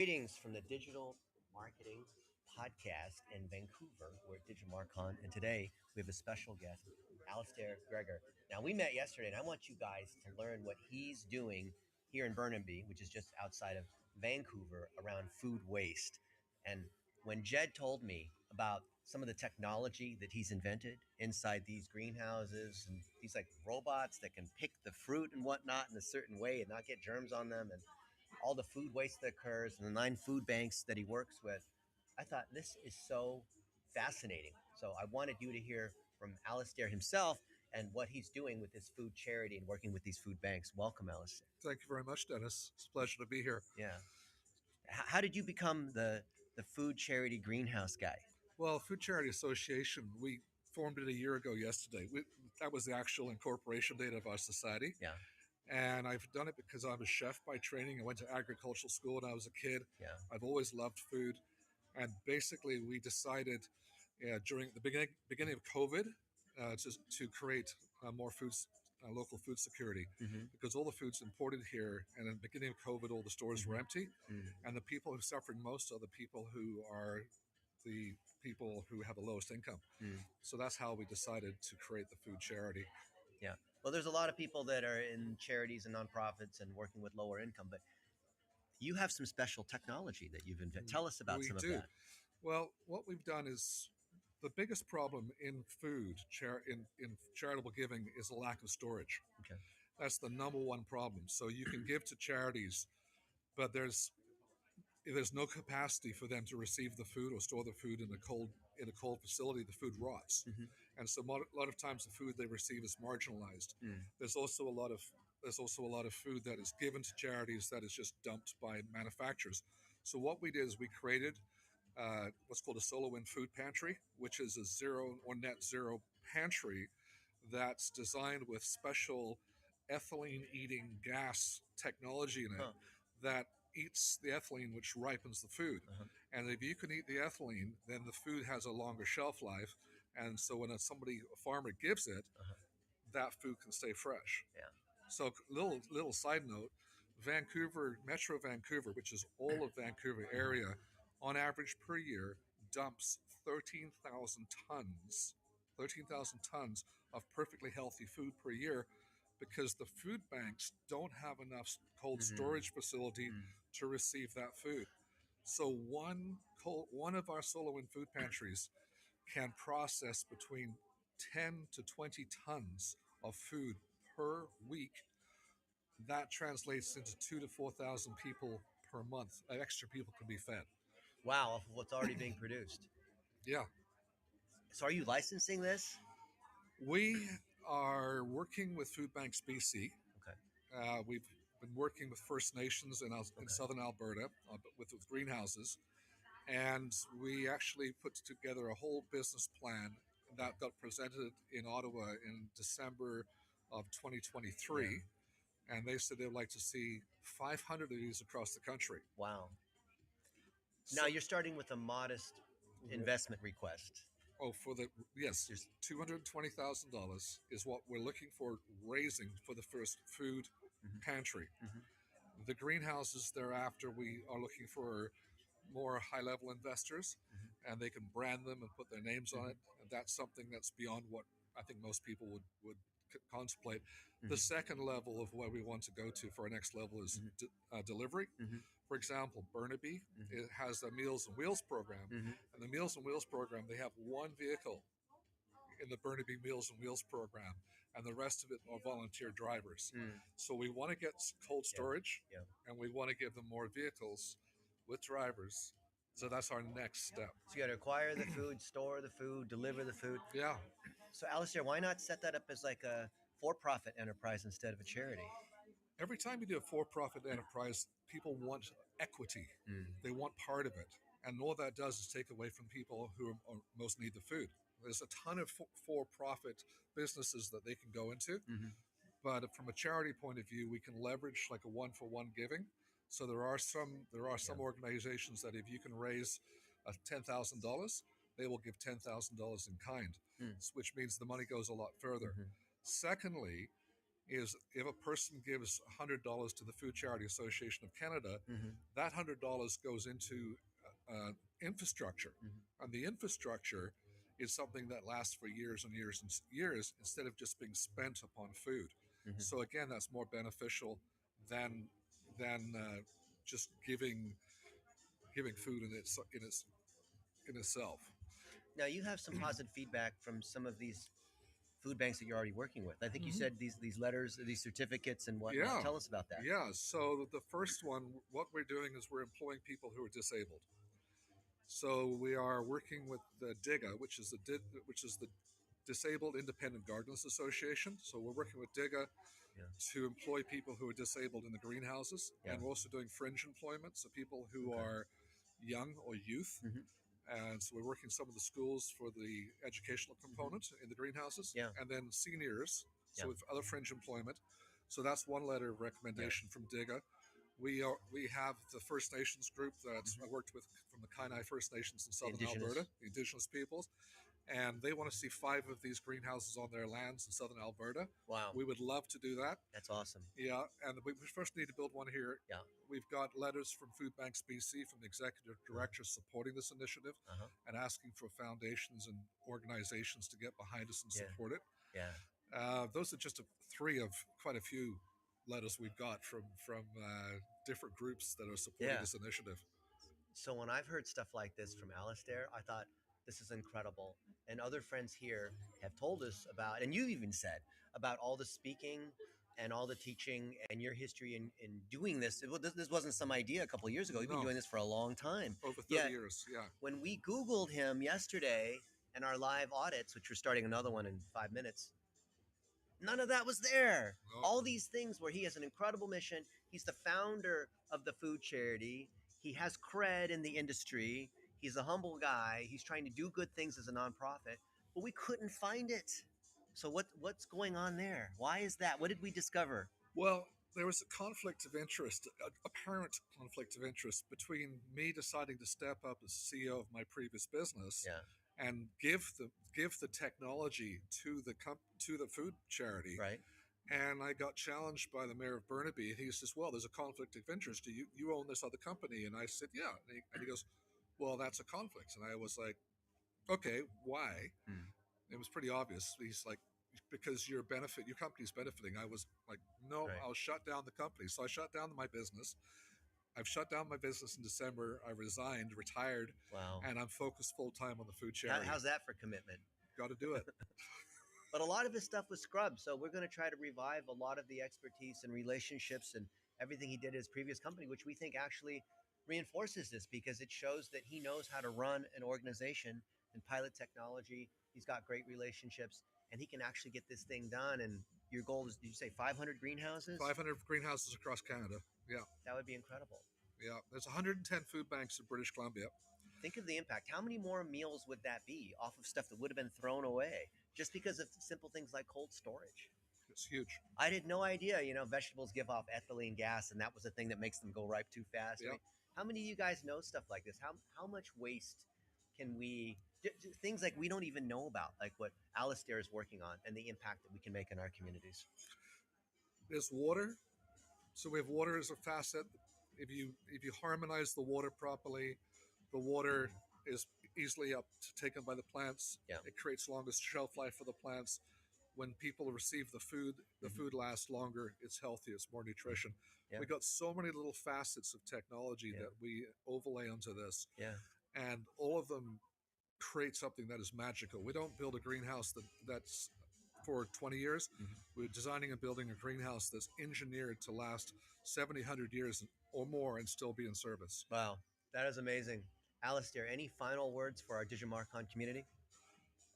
Greetings from the Digital Marketing Podcast in Vancouver. We're at DigitalMarcon, and today we have a special guest, Alistair Gregor. Now, we met yesterday, and I want you guys to learn what he's doing here in Burnaby, which is just outside of Vancouver, around food waste. And when Jed told me about some of the technology that he's invented inside these greenhouses and these like robots that can pick the fruit and whatnot in a certain way and not get germs on them, and all the food waste that occurs and the 9 food banks that he works with. I thought this is so fascinating. So I wanted you to hear from Alistair himself and what he's doing with this food charity and working with these food banks. Welcome, Alistair. Thank you very much, Dennis. It's a pleasure to be here. Yeah. How did you become the food charity greenhouse guy? Well, Food Charity Association, we formed it a year ago yesterday. That was the actual incorporation date of our society. Yeah. And I've done it because I'm a chef by training. I went to agricultural school when I was a kid. Yeah. I've always loved food. And basically, we decided during the beginning of COVID to create more local food security, because all the food's imported here. And in the beginning of COVID, all the stores were empty. And the people who are suffering most are the people who have the lowest income. So that's how we decided to create the food charity. Yeah. Well, there's a lot of people that are in charities and nonprofits and working with lower income, but you have some special technology that you've invented. Tell us about some of that. Well, what we've done is the biggest problem in in charitable giving is a lack of storage. Okay. That's the number one problem. So you can give to charities, but there's no capacity for them to receive the food or store the food in a cold facility. The food rots, and so a lot of times the food they receive is marginalized. There's also a lot of food that is given to charities that is just dumped by manufacturers. So what we did is we created what's called a Solar Wind Food Pantry, which is a zero or net zero pantry that's designed with special ethylene eating gas technology in it that eats the ethylene, which ripens the food. And if you can eat the ethylene, then the food has a longer shelf life. And so when a farmer gives it, that food can stay fresh. Yeah. So little side note, Metro Vancouver, which is all of Vancouver area, on average per year dumps 13,000 tons of perfectly healthy food per year, because the food banks don't have enough cold storage facility to receive that food. So one of our Solar Wind food pantries can process between 10 to 20 tons of food per week. That translates into 2,000 to 4,000 people per month. Extra people can be fed. Wow, off of what's already being produced. Yeah. So are you licensing this? We are working with Food Banks BC. Okay. We've been working with First Nations in southern Alberta with greenhouses. And we actually put together a whole business plan that got presented in Ottawa in December of 2023. Yeah. And they said they'd like to see 500 of these across the country. Wow. Now you're starting with a modest investment request. Oh, yes, $220,000 is what we're looking for raising for the first food pantry. The greenhouses thereafter, we are looking for more high-level investors, and they can brand them and put their names on it. And that's something that's beyond what I think most people would contemplate. The second level of where we want to go to for our next level is delivery. For example, Burnaby, it has a Meals on Wheels program. And the Meals on Wheels program, they have one vehicle in the Burnaby Meals on Wheels program, and the rest of it are volunteer drivers. So we want to get cold storage, and we want to give them more vehicles with drivers. So that's our next step. So you got to acquire the food, store the food, deliver the food. Yeah. So Alistair, why not set that up as like a for-profit enterprise instead of a charity? Every time you do a for-profit enterprise, people want equity. They want part of it. And all that does is take away from people who most need the food. There's a ton of for-profit businesses that they can go into. But from a charity point of view, we can leverage like a one-for-one giving. So there are some organizations that if you can raise $10,000, they will give $10,000 in kind, which means the money goes a lot further. Secondly, is if a person gives $100 to the Food Charity Association of Canada, Mm-hmm. that $100 goes into infrastructure, Mm-hmm. and the infrastructure is something that lasts for years and years and years instead of just being spent upon food. Mm-hmm. So again, that's more beneficial than just giving food in itself. Now you have some positive feedback from some of these food banks that you're already working with. I think you Hmm. said these letters, these certificates, and whatnot. Yeah, Tell us about that. yeah. So the first one, what we're doing is we're employing people who are disabled. So we are working with the DIGA, which is the Disabled Independent Gardeners Association. So we're working with DIGA Yeah. to employ people who are disabled in the greenhouses, Yeah. and we're also doing fringe employment, so people who Okay. are young or youth. Mm-hmm. And so we're working some of the schools for the educational component in the greenhouses, Yeah. and then seniors, Yeah. so with other fringe employment. So that's one letter of Yeah. recommendation from DIGA. We have the First Nations group that I worked with from the Kainai First Nations in The southern indigenous. Alberta, the Indigenous peoples, and they want to see 5 of these greenhouses on their lands in southern Alberta. Wow. We would love to do that. That's awesome. Yeah, and we first need to build one here. Yeah. We've got letters from Food Banks BC from the executive director supporting this initiative Uh-huh. and asking for foundations and organizations to get behind us and Yeah. support it. Yeah. Those are just 3 of quite a few letters we've got from different groups that are supporting Yeah. this initiative. So when I've heard stuff like this from Alistair, I thought this is incredible. And other friends here have told us about, and you even said about all the speaking and all the teaching and your history in doing this. This wasn't some idea a couple of years ago. You've been No, doing this for a long time. over 30 Yet years. Yeah. when we Googled him yesterday and our live audits, which we're starting another one in 5 minutes, none of that was there. No. All these things where he has an incredible mission. He's the founder of the food charity. He has cred in the industry. He's a humble guy. He's trying to do good things as a nonprofit, but we couldn't find it. So what's going on there? Why is that? What did we discover? Well, there was a conflict of interest, apparent conflict of interest between me deciding to step up as CEO of my previous business Yeah. and give the technology to the food charity. Right. And I got challenged by the mayor of Burnaby, and he says, "Well, there's a conflict of interest. You own this other company?" And I said, "Yeah." And he goes, "Well, that's a conflict." And I was like, "Okay, why?" Hmm. It was pretty obvious. He's like, "Because your company's benefiting." I was like, "No, Right. I'll shut down the company." So I shut down my business. I've shut down my business in December. I resigned, retired, Wow. and I'm focused full time on the food charity. How's that for commitment? Got to do it. But a lot of his stuff was scrubbed. So we're going to try to revive a lot of the expertise and relationships and everything he did at his previous company, which we think actually reinforces this because it shows that he knows how to run an organization and pilot technology. He's got great relationships and he can actually get this thing done. And your goal is, did you say 500 greenhouses? 500 greenhouses across Canada. Yeah, That would be incredible. yeah. There's 110 food banks in British Columbia. Think of the impact. How many more meals would that be off of stuff that would have been thrown away just because of simple things like cold storage? It's huge. I had no idea, vegetables give off ethylene gas, and that was the thing that makes them go ripe too fast. Yeah. I mean, how many of you guys know stuff like this? How much waste can we things like we don't even know about, like what Alistair is working on and the impact that we can make in our communities? There's water. So we have water as a facet. If you harmonize the water properly, the water is easily taken by the plants. Yeah. It creates longest shelf life for the plants. When people receive the food lasts longer. It's healthy. It's more nutrition. Yeah. We got so many little facets of technology Yeah. that we overlay onto this, Yeah. and all of them create something that is magical. We don't build a greenhouse that's for 20 years. Mhm. We're designing and building a greenhouse that's engineered to last 70, 100 years or more and still be in service. Wow, that is amazing. Alistair, any final words for our Digimarcon community?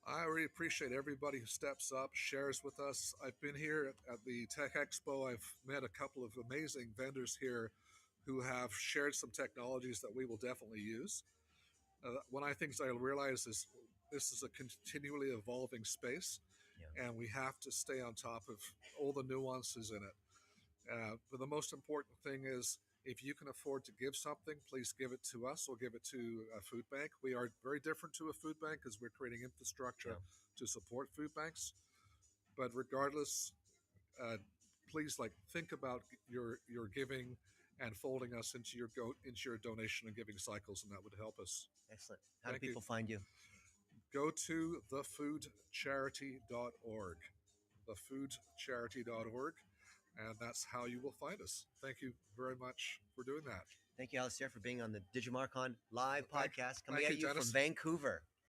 I really appreciate everybody who steps up, shares with us. I've been here at the Tech Expo. I've met a couple of amazing vendors here who have shared some technologies that we will definitely use. One of the things I realize is this is a continually evolving space, Yeah. and we have to stay on top of all the nuances in it. But the most important thing is if you can afford to give something, please give it to us or give it to a food bank. We are very different to a food bank because we're creating infrastructure Yeah. to support food banks. But regardless, please think about your giving and folding us into your donation and giving cycles, and that would help us. Excellent. How do Thank you. people find you? Go to thefoodcharity.org, thefoodcharity.org, and that's how you will find us. Thank you very much for doing that. Thank you, Alistair, for being on the Digimarcon live Thank- podcast coming thank at you, you from Dennis. Vancouver.